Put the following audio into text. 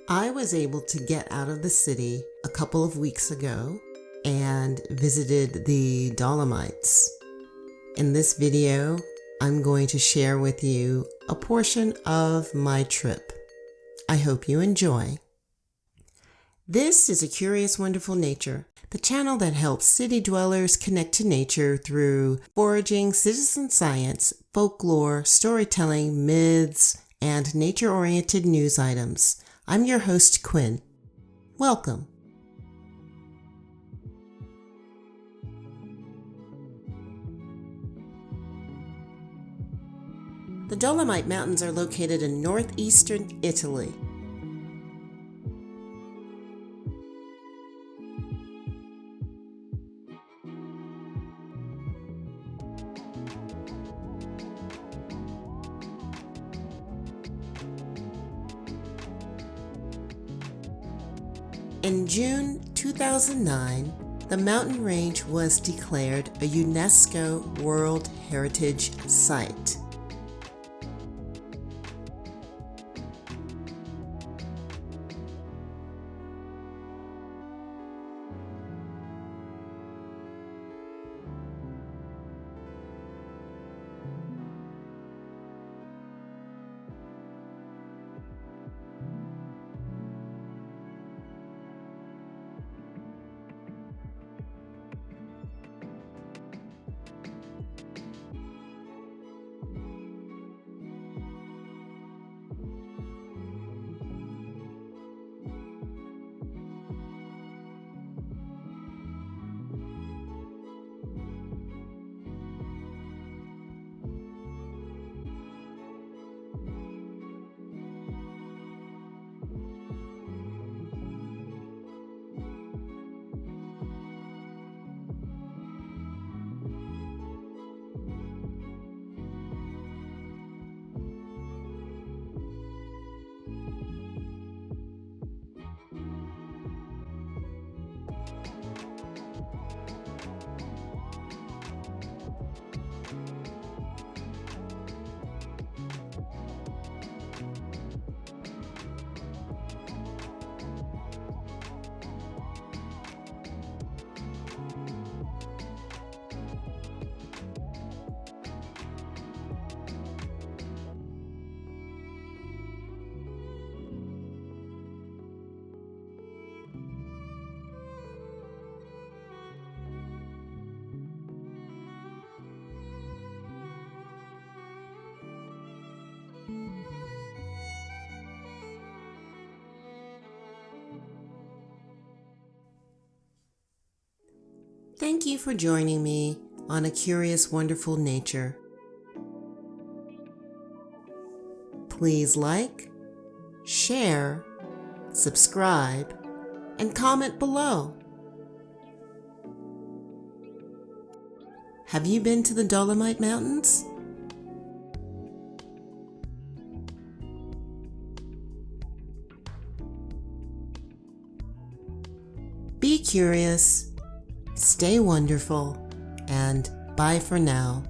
I was able to get out of the city a couple of weeks ago and visited the Dolomites. In this video, I'm going to share with you a portion of my trip. I hope you enjoy. This is A Curious Wonderful Nature, the channel that helps city dwellers connect to nature through foraging, citizen science, folklore, storytelling, myths, and nature-oriented news items. I'm your host, Quinn. Welcome. The Dolomite Mountains are located in northeastern Italy. In June 2009, the mountain range was declared a UNESCO World Heritage Site. Thank you for joining me on A Curious Wonderful Nature. Please like, share, subscribe, and comment below. Have you been to the Dolomite Mountains? Be curious, stay wonderful, and bye for now.